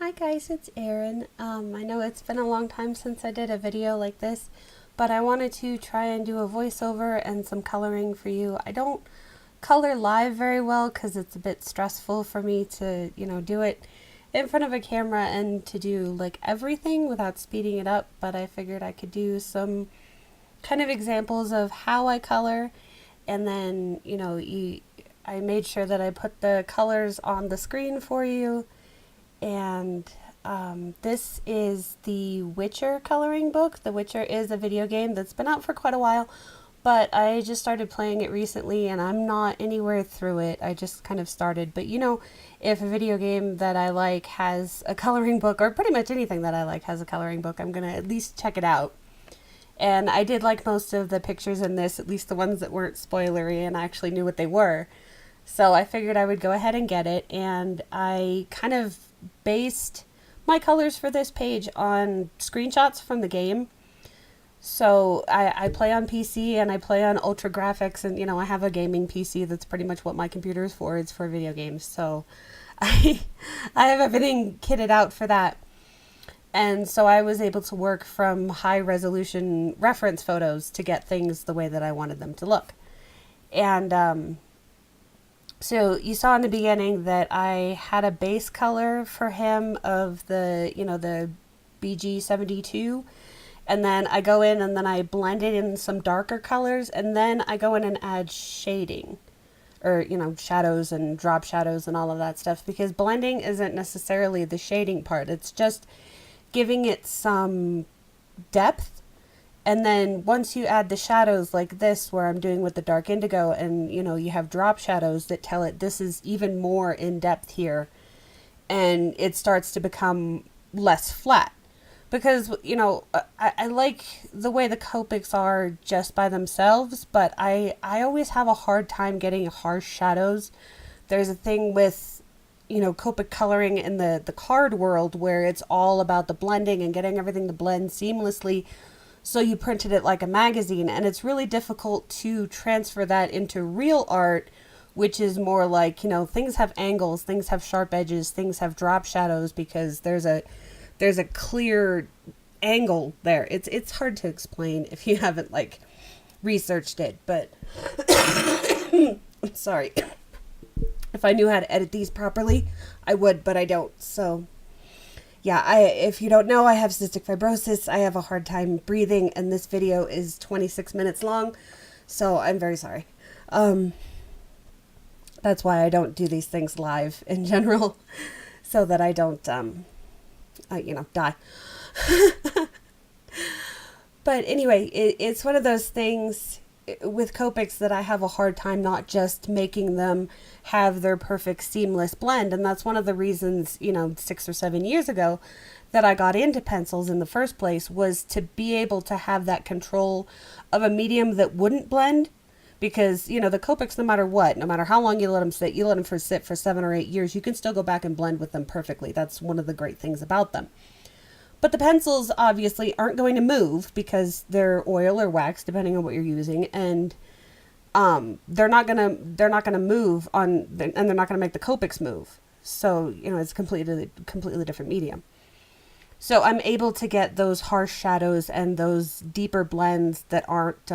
Hi guys, it's Erin. I know it's been a long time since I did a video like this, but I wanted to try and do a voiceover and some coloring for you. I don't color live very well because it's a bit stressful for me to, do it in front of a camera and to do like everything without speeding it up, but I figured I could do some kind of examples of how I color, and then, I made sure that I put the colors on the screen for you. And this is the Witcher coloring book. The Witcher is a video game that's been out for quite a while, but I just started playing it recently and I'm not anywhere through it. I just kind of started. But if a video game that I like has a coloring book, or pretty much anything that I like has a coloring book, I'm going to at least check it out. And I did like most of the pictures in this, at least the ones that weren't spoilery and I actually knew what they were. So I figured I would go ahead and get it, and I kind of based my colors for this page on screenshots from the game. So I play on PC and I play on ultra graphics, and I have a gaming PC. That's pretty much what my computer is for. It's for video games. So I I have everything kitted out for that. And so I was able to work from high resolution reference photos to get things the way that I wanted them to look. And so you saw in the beginning that I had a base color for him of the BG72, and then I go in and then I blend it in some darker colors, and then I go in and add shading, or shadows and drop shadows and all of that stuff, because blending isn't necessarily the shading part. It's just giving it some depth. And then once you add the shadows like this, where I'm doing with the dark indigo, and you have drop shadows that tell it this is even more in depth here, and it starts to become less flat. Because, I like the way the Copics are just by themselves, but I always have a hard time getting harsh shadows. There's a thing with, Copic coloring in the card world where it's all about the blending and getting everything to blend seamlessly. So you printed it like a magazine, and it's really difficult to transfer that into real art, which is more like, things have angles, things have sharp edges, things have drop shadows, because there's a clear angle there. It's hard to explain if you haven't researched it, but I'm sorry. If I knew how to edit these properly, I would, but I don't. So yeah, if you don't know, I have cystic fibrosis. I have a hard time breathing, and this video is 26 minutes long, so I'm very sorry. That's why I don't do these things live in general, so that I don't, die. But anyway, it's one of those things with Copics that I have a hard time not just making them have their perfect seamless blend. And that's one of the reasons, 6 or 7 years ago, that I got into pencils in the first place, was to be able to have that control of a medium that wouldn't blend. Because, the Copics, no matter what, no matter how long you let them sit, you let them sit for 7 or 8 years, you can still go back and blend with them perfectly. That's one of the great things about them. But the pencils obviously aren't going to move because they're oil or wax, depending on what you're using, and they're not gonna move and they're not gonna make the Copics move. So it's completely different medium. So I'm able to get those harsh shadows and those deeper blends that aren't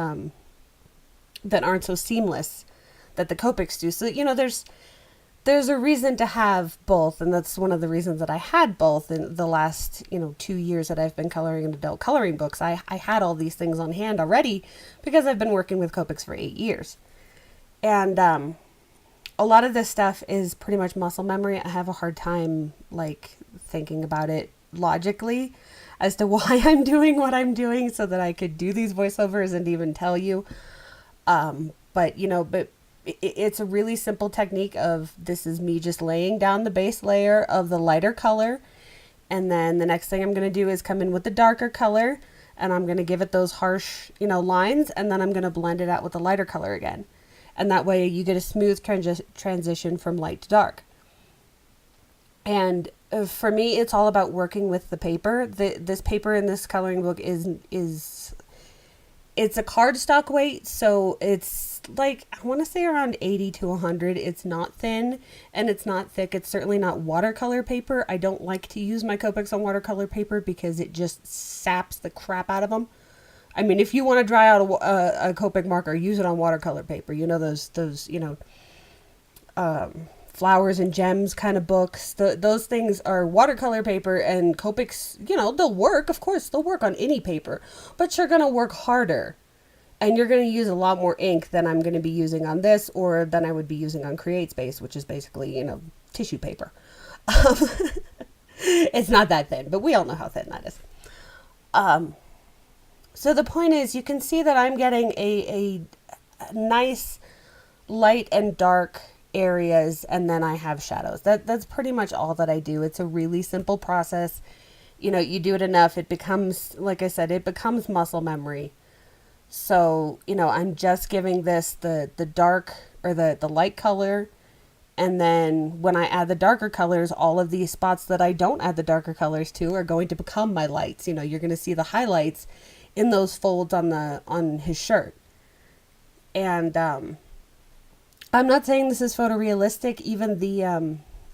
so seamless that the Copics do. So there's a reason to have both, and that's one of the reasons that I had both in the last 2 years that I've been coloring in adult coloring books. I had all these things on hand already because I've been working with Copics for 8 years, and a lot of this stuff is pretty much muscle memory. I have a hard time thinking about it logically as to why I'm doing what I'm doing, so that I could do these voiceovers and even tell you. But it's a really simple technique of, this is me just laying down the base layer of the lighter color, and then the next thing I'm going to do is come in with the darker color, and I'm going to give it those harsh lines, and then I'm going to blend it out with the lighter color again, and that way you get a smooth transition from light to dark. And for me, it's all about working with the paper. This paper in this coloring book is it's a cardstock weight, so it's like, I want to say around 80 to 100. It's not thin and it's not thick. It's certainly not watercolor paper. I don't like to use my Copics on watercolor paper because it just saps the crap out of them. I mean, if you want to dry out a Copic marker, use it on watercolor paper. You know, those flowers and gems kind of books. Those things are watercolor paper, and Copics, they'll work. Of course, they'll work on any paper, but you're going to work harder. And you're going to use a lot more ink than I'm going to be using on this, or than I would be using on CreateSpace, which is basically, tissue paper. It's not that thin, but we all know how thin that is. So the point is, you can see that I'm getting a nice light and dark areas, and then I have shadows. That's pretty much all that I do. It's a really simple process. You do it enough, it becomes, like I said, it becomes muscle memory. So, I'm just giving this the dark or the light color. And then when I add the darker colors, all of these spots that I don't add the darker colors to are going to become my lights. You're going to see the highlights in those folds on his shirt. And I'm not saying this is photorealistic. Even the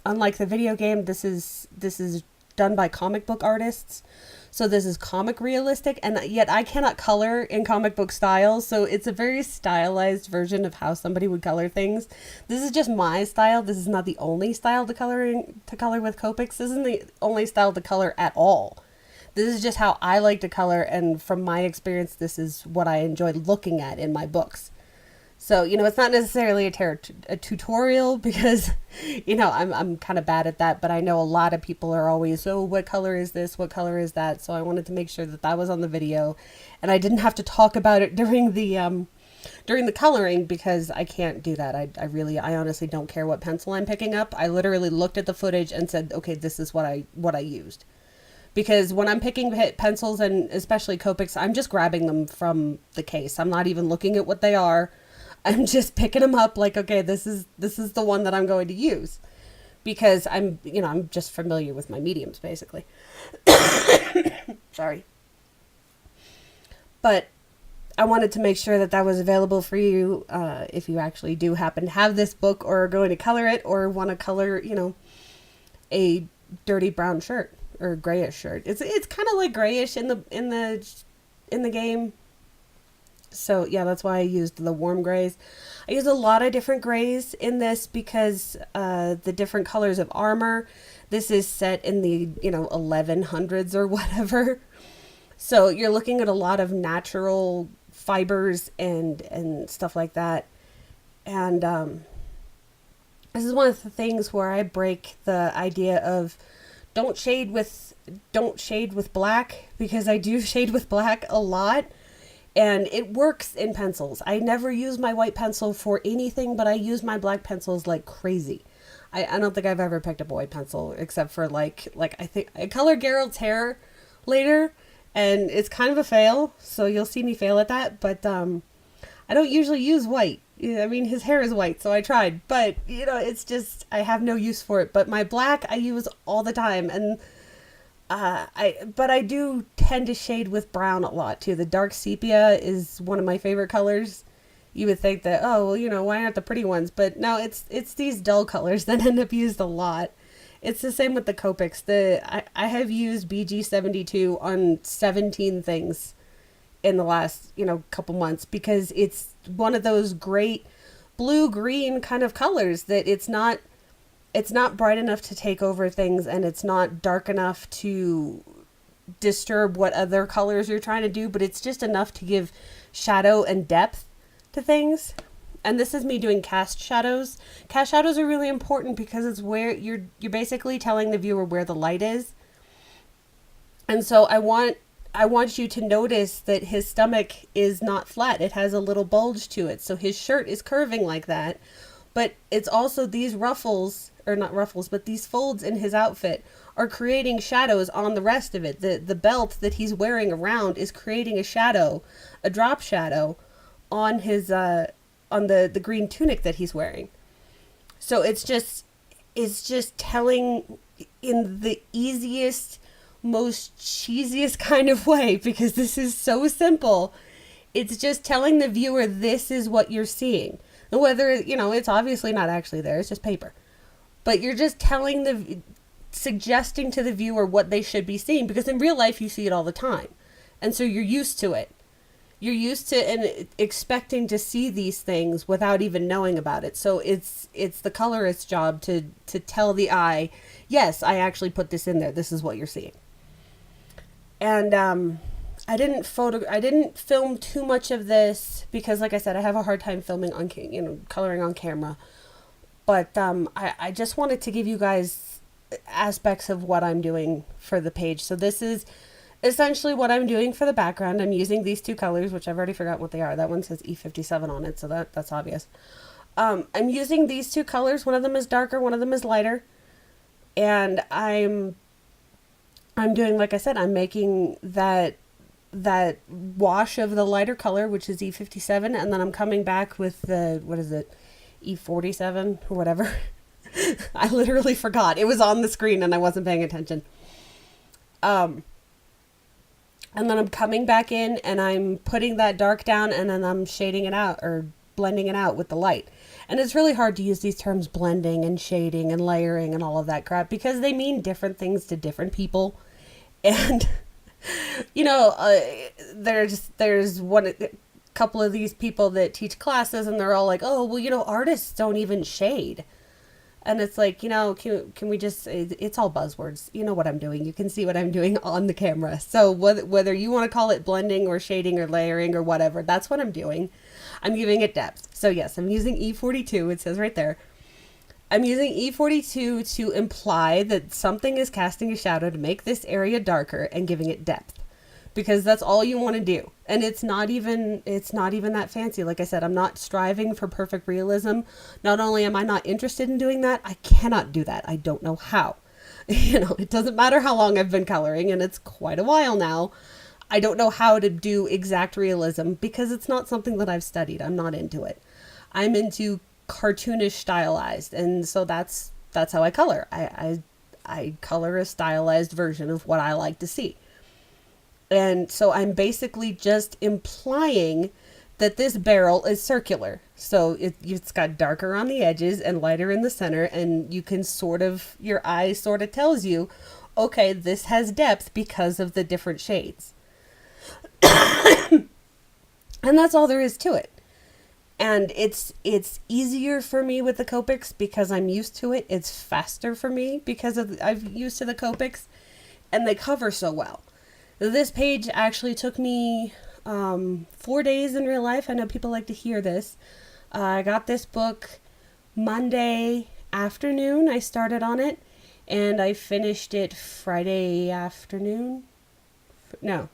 unlike the video game, this is done by comic book artists. So this is comic realistic, and yet I cannot color in comic book style, so it's a very stylized version of how somebody would color things. This is just my style. This is not the only style to color with Copics. This isn't the only style to color at all. This is just how I like to color, and from my experience, this is what I enjoy looking at in my books. So, it's not necessarily a tutorial because, I'm kind of bad at that, but I know a lot of people are always, oh, what color is this? What color is that? So I wanted to make sure that was on the video, and I didn't have to talk about it during the coloring, because I can't do that. I honestly don't care what pencil I'm picking up. I literally looked at the footage and said, okay, this is what I used. Because when I'm picking pencils, and especially Copics, I'm just grabbing them from the case. I'm not even looking at what they are. I'm just picking them up like, okay, this is the one that I'm going to use, because I'm just familiar with my mediums, basically. Sorry. But I wanted to make sure that was available for you if you actually do happen to have this book, or are going to color it, or want to color, a dirty brown shirt or grayish shirt. It's kind of like grayish in the game. So yeah, that's why I used the warm grays. I used a lot of different grays in this because the different colors of armor. This is set in the 1100s or whatever. So you're looking at a lot of natural fibers and stuff like that. And this is one of the things where I break the idea of don't shade with black, because I do shade with black a lot. And it works in pencils. I never use my white pencil for anything, but I use my black pencils like crazy. I don't think I've ever picked up a white pencil except for like I think I colored Geralt's hair later, and it's kind of a fail. So you'll see me fail at that. But I don't usually use white. I mean, his hair is white, so I tried. But it's just I have no use for it. But my black I use all the time, and I do tend to shade with brown a lot too. The dark sepia is one of my favorite colors. You would think that, oh, well, why aren't the pretty ones? But no, it's these dull colors that end up used a lot. It's the same with the Copics. I have used BG72 on 17 things in the last, couple months, because it's one of those great blue-green kind of colors that it's not bright enough to take over things, and it's not dark enough to disturb what other colors you're trying to do, but it's just enough to give shadow and depth to things. And this is me doing cast shadows. Cast shadows are really important because it's where you're basically telling the viewer where the light is. And so I want you to notice that his stomach is not flat. It has a little bulge to it. So his shirt is curving like that. But it's also these ruffles, or not ruffles, but these folds in his outfit are creating shadows on the rest of it. The belt that he's wearing around is creating a shadow, a drop shadow on his on the green tunic that he's wearing. So it's just telling in the easiest, most cheesiest kind of way, because this is so simple. It's just telling the viewer this is what you're seeing. And whether, it's obviously not actually there, it's just paper. But you're just suggesting to the viewer what they should be seeing, because in real life you see it all the time. And so you're used to it. You're used to and expecting to see these things without even knowing about it. So it's the colorist's job to tell the eye, yes, I actually put this in there. This is what you're seeing. And I didn't film too much of this because, like I said, I have a hard time filming on coloring on camera. But I just wanted to give you guys aspects of what I'm doing for the page. So this is essentially what I'm doing for the background. I'm using these two colors, which I've already forgotten what they are. That one says E57 on it, so that's obvious. I'm using these two colors. One of them is darker, one of them is lighter. And I'm doing, like I said, I'm making that wash of the lighter color, which is E57, and then I'm coming back with the, what is it, E47 or whatever. I literally forgot. It was on the screen and I wasn't paying attention. And then I'm coming back in and I'm putting that dark down, and then I'm shading it out or blending it out with the light. And it's really hard to use these terms blending and shading and layering and all of that crap because they mean different things to different people. And there's a couple of these people that teach classes and they're all like, oh, well, artists don't even shade. And it's like, can we just, it's all buzzwords. You know what I'm doing. You can see what I'm doing on the camera. So whether you want to call it blending or shading or layering or whatever, that's what I'm doing. I'm giving it depth. So yes, I'm using E42. It says right there. I'm using E42 to imply that something is casting a shadow to make this area darker and giving it depth. Because that's all you want to do. And it's not even that fancy. Like I said, I'm not striving for perfect realism. Not only am I not interested in doing that, I cannot do that. I don't know how. It doesn't matter how long I've been coloring, and it's quite a while now. I don't know how to do exact realism because it's not something that I've studied. I'm not into it. I'm into cartoonish stylized, and so that's how I color. I color a stylized version of what I like to see. And so I'm basically just implying that this barrel is circular. So it's got darker on the edges and lighter in the center, and you can your eye sort of tells you, okay, this has depth because of the different shades. And that's all there is to it. And it's easier for me with the Copics because I'm used to it. It's faster for me because I'm used to the Copics, and they cover so well. This page actually took me 4 days in real life. I know people like to hear this. I got this book Monday afternoon. I started on it, and I finished it Friday afternoon. No,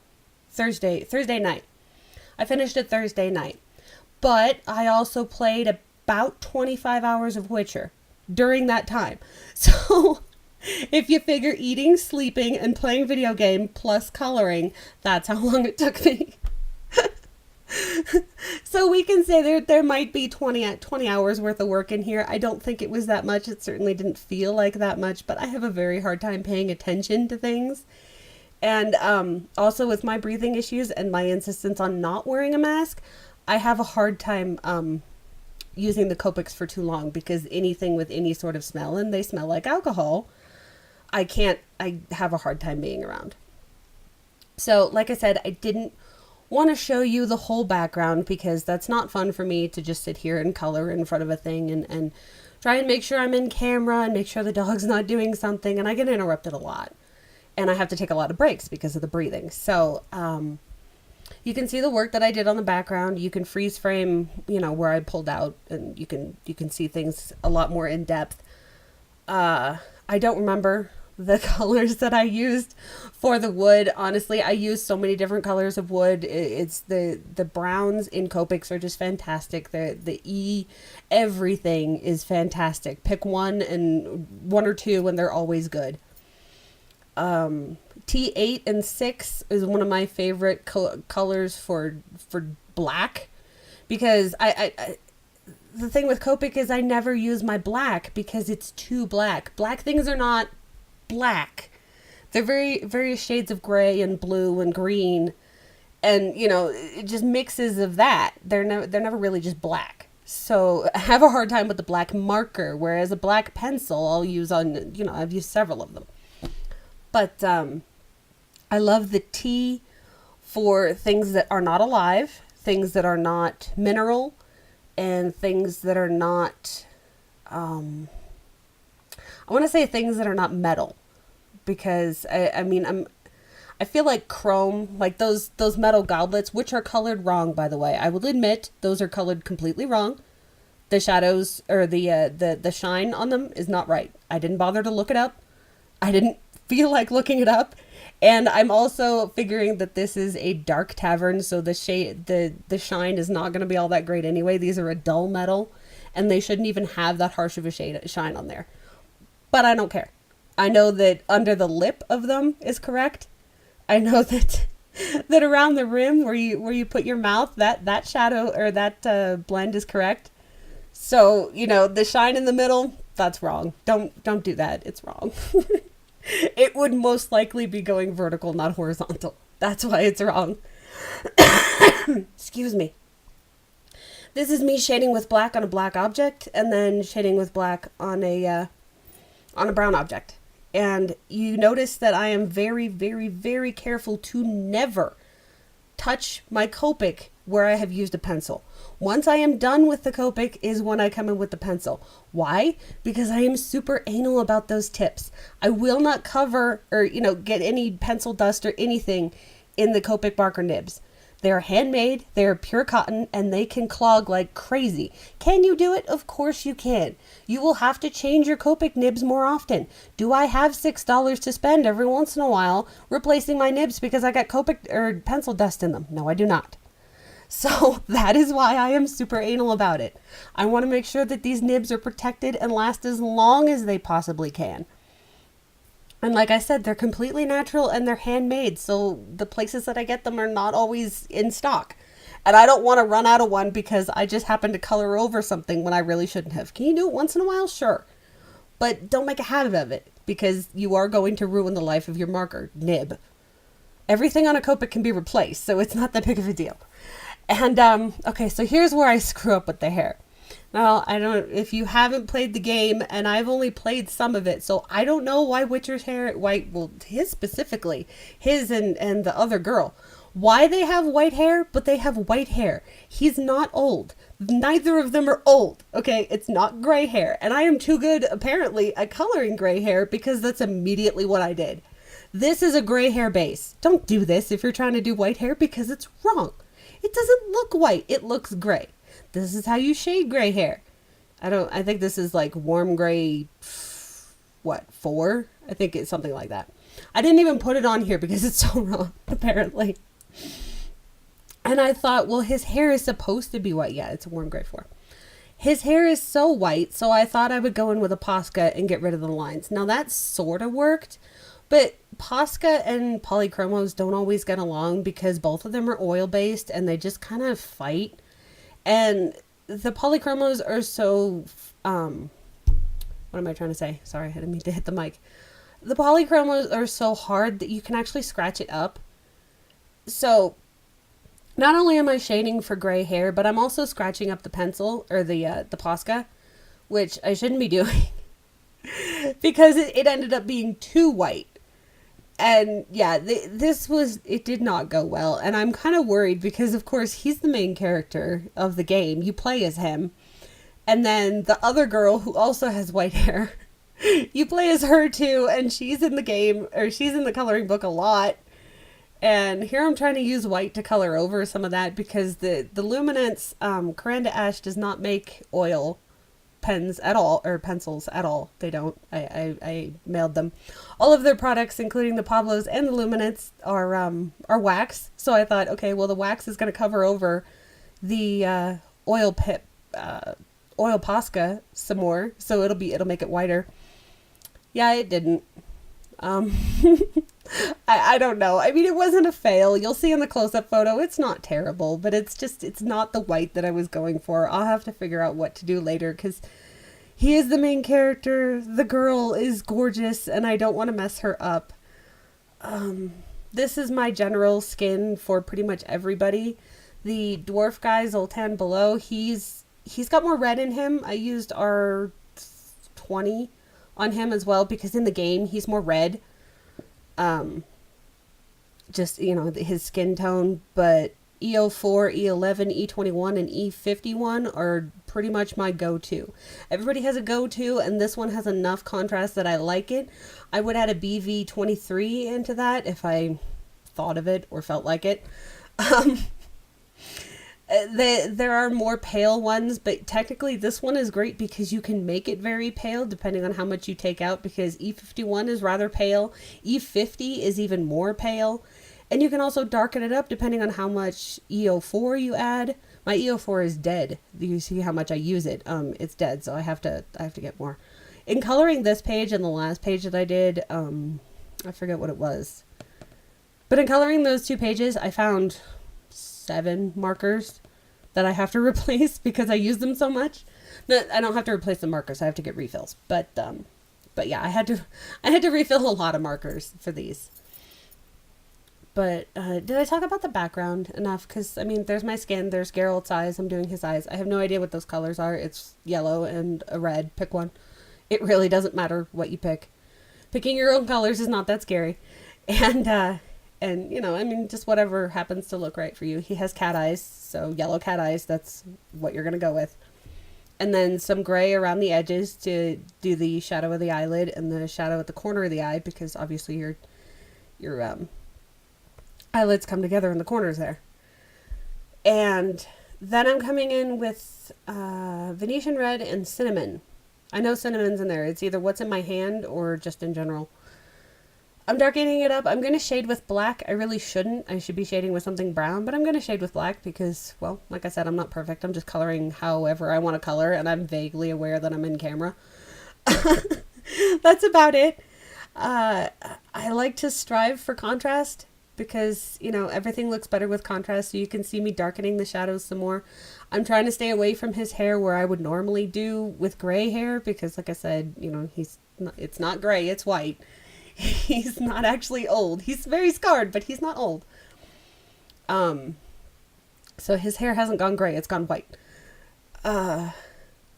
Thursday night. I finished it Thursday night. But I also played about 25 hours of Witcher during that time. So if you figure eating, sleeping, and playing video game plus coloring, that's how long it took me. So we can say there might be 20 hours worth of work in here. I don't think it was that much. It certainly didn't feel like that much, but I have a very hard time paying attention to things. And also with my breathing issues and my insistence on not wearing a mask, I have a hard time using the Copics for too long because anything with any sort of smell, and they smell like alcohol, I have a hard time being around. So, like I said, I didn't want to show you the whole background because that's not fun for me to just sit here and color in front of a thing and try and make sure I'm in camera and make sure the dog's not doing something, and I get interrupted a lot. And I have to take a lot of breaks because of the breathing. So, you can see the work that I did on the background. You can freeze frame, where I pulled out, and you can see things a lot more in depth. I don't remember the colors that I used for the wood. Honestly, I used so many different colors of wood. It's the browns in Copics are just fantastic. The everything is fantastic. Pick one or two and they're always good. T8 and 6 is one of my favorite colors for black, because I the thing with Copic is I never use my black because it's too black. Black things are not black. They're various shades of gray and blue and green, And it just mixes of that. They're never really just black. So I have a hard time with the black marker, whereas a black pencil I'll use on, I've used several of them. But I love the T for things that are not alive, things that are not mineral, and things that are not, I want to say things that are not metal, because I feel like chrome, like those metal goblets, which are colored wrong, by the way. I will admit those are colored completely wrong. The shadows or the shine on them is not right. I didn't bother to look it up. I didn't feel like looking it up. And I'm also figuring that this is a dark tavern, so the shine is not going to be all that great anyway. These are a dull metal, and they shouldn't even have that harsh of a shine on there. But I don't care. I know that under the lip of them is correct. I know that around the rim where you put your mouth, that shadow or that blend is correct. So, the shine in the middle, that's wrong. Don't do that. It's wrong. It would most likely be going vertical, not horizontal. That's why it's wrong. Excuse me. This is me shading with black on a black object and then shading with black on a brown object. And you notice that I am very, very, very careful to never touch my Copic where I have used a pencil. Once I am done with the Copic is when I come in with the pencil. Why? Because I am super anal about those tips. I will not cover or, get any pencil dust or anything in the Copic marker nibs. They're handmade, they're pure cotton, and they can clog like crazy. Can you do it? Of course you can. You will have to change your Copic nibs more often. Do I have $6 to spend every once in a while replacing my nibs because I got Copic or pencil dust in them? No, I do not. So that is why I am super anal about it. I want to make sure that these nibs are protected and last as long as they possibly can. And like I said, they're completely natural and they're handmade. So the places that I get them are not always in stock. And I don't want to run out of one because I just happened to color over something when I really shouldn't have. Can you do it once in a while? Sure. But don't make a habit of it because you are going to ruin the life of your marker nib. Everything on a Copic can be replaced, so it's not that big of a deal. And, okay, so here's where I screw up with the hair. Now, I don't, if you haven't played the game, and I've only played some of it, so I don't know why Witcher's hair, his specifically, his and the other girl, why they have white hair, but they have white hair. He's not old. Neither of them are old, okay? It's not gray hair. And I am too good, apparently, at coloring gray hair because that's immediately what I did. This is a gray hair base. Don't do this if you're trying to do white hair because it's wrong. It doesn't look white. It looks gray. This is how you shade gray hair. I think this is like warm gray, 4? I think it's something like that. I didn't even put it on here because it's so wrong, apparently. And I thought, well, his hair is supposed to be white. Yeah, it's a warm gray 4. His hair is so white, so I thought I would go in with a Posca and get rid of the lines. Now that sort of worked, but Posca and polychromos don't always get along because both of them are oil-based and they just kind of fight. And the polychromos are so, what am I trying to say? Sorry, I didn't mean to hit the mic. The polychromos are so hard that you can actually scratch it up. So not only am I shading for gray hair, but I'm also scratching up the pencil or the Posca, which I shouldn't be doing because it ended up being too white. And yeah, it did not go well. And I'm kind of worried because, of course, he's the main character of the game. You play as him. And then the other girl who also has white hair, you play as her too. And she's in the game, or she's in the coloring book a lot. And here I'm trying to use white to color over some of that because the Luminance Coranda Ash does not make oil pens at all, or pencils at all. They don't. I mailed them. All of their products, including the Pablos and the Luminance, are wax. So I thought, okay, well, the wax is going to cover over the oil Posca some more, so it'll make it whiter. Yeah, it didn't. I don't know. I mean, it wasn't a fail. You'll see in the close-up photo, it's not terrible, but it's not the white that I was going for. I'll have to figure out what to do later because he is the main character. The girl is gorgeous and I don't want to mess her up. this is my general skin for pretty much everybody. The dwarf guy, Zoltan below, he's got more red in him. I used R20 on him as well because in the game he's more red. Just, you know, his skin tone, but E04, E11, E21, and E51 are pretty much my go-to. Everybody has a go-to, and this one has enough contrast that I like it. I would add a BV23 into that if I thought of it or felt like it. There are more pale ones, but technically this one is great because you can make it very pale depending on how much you take out, because E51 is rather pale, E50 is even more pale, and you can also darken it up depending on how much EO4 you add. My EO4 is dead. You see how much I use it. It's dead, so I have to get more. In coloring this page and the last page that I did, I forget what it was. But in coloring those two pages, I found 7 markers that I have to replace because I use them so much. No, I don't have to replace the markers. I have to get refills. But yeah, I had to refill a lot of markers for these. But did I talk about the background enough? Because, I mean, there's my skin. There's Geralt's eyes. I'm doing his eyes. I have no idea what those colors are. It's yellow and a red. Pick one. It really doesn't matter what you pick. Picking your own colors is not that scary. And, you know, I mean, just whatever happens to look right for you. He has cat eyes, so yellow cat eyes, that's what you're going to go with. And then some gray around the edges to do the shadow of the eyelid and the shadow at the corner of the eye, because obviously your eyelids come together in the corners there. And then I'm coming in with Venetian red and cinnamon. I know cinnamon's in there. It's either what's in my hand or just in general. I'm darkening it up. I'm going to shade with black. I really shouldn't. I should be shading with something brown, but I'm going to shade with black because, well, like I said, I'm not perfect. I'm just coloring however I want to color, and I'm vaguely aware that I'm in camera. That's about it. I like to strive for contrast because, you know, everything looks better with contrast, so you can see me darkening the shadows some more. I'm trying to stay away from his hair where I would normally do with gray hair because, like I said, you know, it's not gray, it's white. He's not actually old. He's very scarred, but he's not old. So his hair hasn't gone gray, it's gone white. Like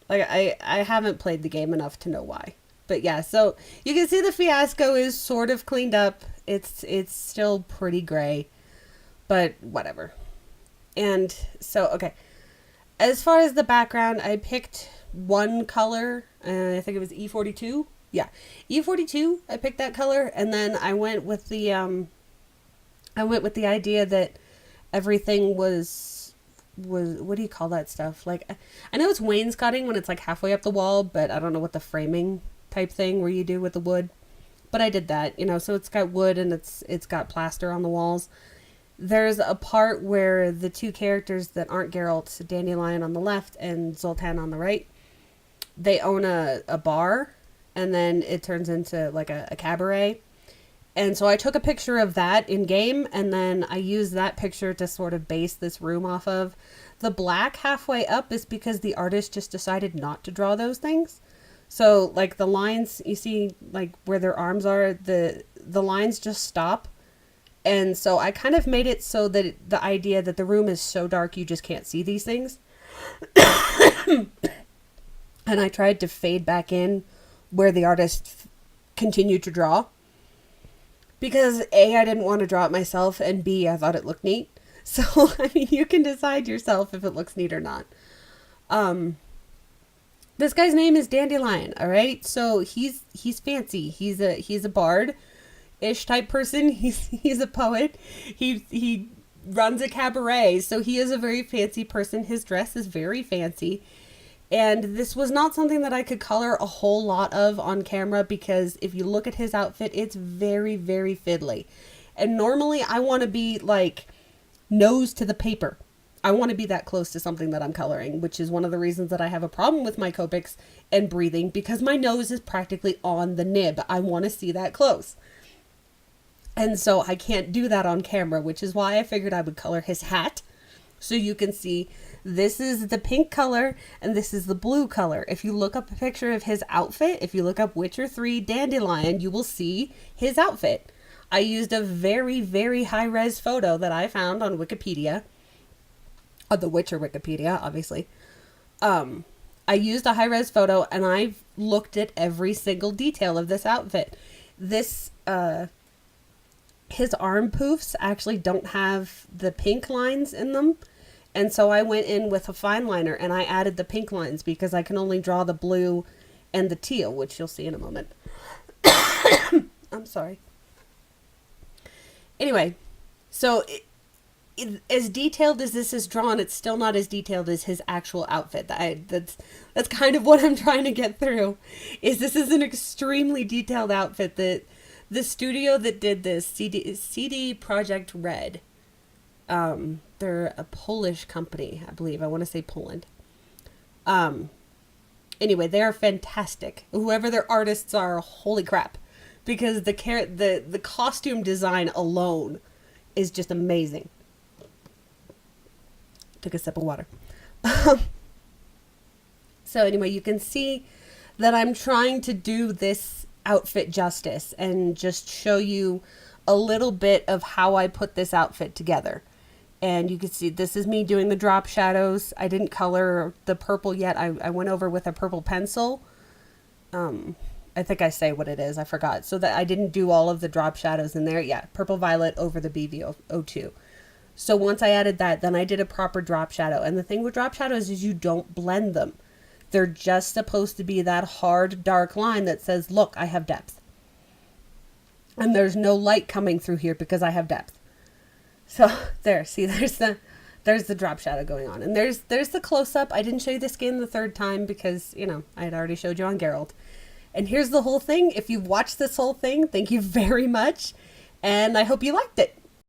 I haven't played the game enough to know why. But yeah, so you can see the fiasco is sort of cleaned up. It's still pretty gray, but whatever. And so, okay. As far as the background, I picked one color, I think it was E42. Yeah, E42, I picked that color, and then I went with the idea that everything was what do you call that stuff? Like, I know it's wainscoting when it's like halfway up the wall, but I don't know what the framing type thing where you do with the wood. But I did that, you know, so it's got wood and it's got plaster on the walls. There's a part where the two characters that aren't Geralt, Dandelion on the left and Zoltan on the right, they own a bar. And then it turns into like a cabaret. And so I took a picture of that in game, and then I used that picture to sort of base this room off of. The black halfway up is because the artist just decided not to draw those things. So like the lines, you see like where their arms are, the lines just stop. And so I kind of made it so that the idea that the room is so dark you just can't see these things. And I tried to fade back in where the artist continued to draw. Because A, I didn't want to draw it myself, and B, I thought it looked neat. So, I mean, you can decide yourself if it looks neat or not. This guy's name is Dandelion, alright? So, he's fancy. He's a bard-ish type person. He's a poet. He runs a cabaret, so he is a very fancy person. His dress is very fancy. And this was not something that I could color a whole lot of on camera because if you look at his outfit, it's very, very fiddly. And normally I want to be like nose to the paper. I want to be that close to something that I'm coloring, which is one of the reasons that I have a problem with my Copics and breathing because my nose is practically on the nib. I want to see that close. And so I can't do that on camera, which is why I figured I would color his hat. So you can see this is the pink color and this is the blue color. If you look up a picture of his outfit, if you look up Witcher 3 Dandelion, you will see his outfit. I used a very, very high-res photo that I found on Wikipedia. On the Witcher Wikipedia, obviously. I used a high-res photo, and I looked at every single detail of this outfit. This, his arm poofs actually don't have the pink lines in them. And so I went in with a fine liner, and I added the pink lines because I can only draw the blue and the teal, which you'll see in a moment. I'm sorry. Anyway, so as detailed as this is drawn, it's still not as detailed as his actual outfit. That's kind of what I'm trying to get through. Is this is an extremely detailed outfit that the studio that did this, CD Projekt Red, they're a Polish company, I believe. I want to say Poland. Anyway, they are fantastic. Whoever their artists are, holy crap. Because the costume design alone is just amazing. Took a sip of water. So anyway, you can see that I'm trying to do this outfit justice and just show you a little bit of how I put this outfit together. And you can see this is me doing the drop shadows. I didn't color the purple yet. I went over with a purple pencil. I think I say what it is. I forgot. So that I didn't do all of the drop shadows in there. Yeah, purple violet over the BV02. So once I added that, then I did a proper drop shadow. And the thing with drop shadows is you don't blend them. They're just supposed to be that hard, dark line that says, look, I have depth. And there's no light coming through here because I have depth. So there, see, there's the drop shadow going on. And there's the close-up. I didn't show you the skin the third time because, you know, I had already showed you on Geralt. And here's the whole thing. If you've watched this whole thing, thank you very much. And I hope you liked it.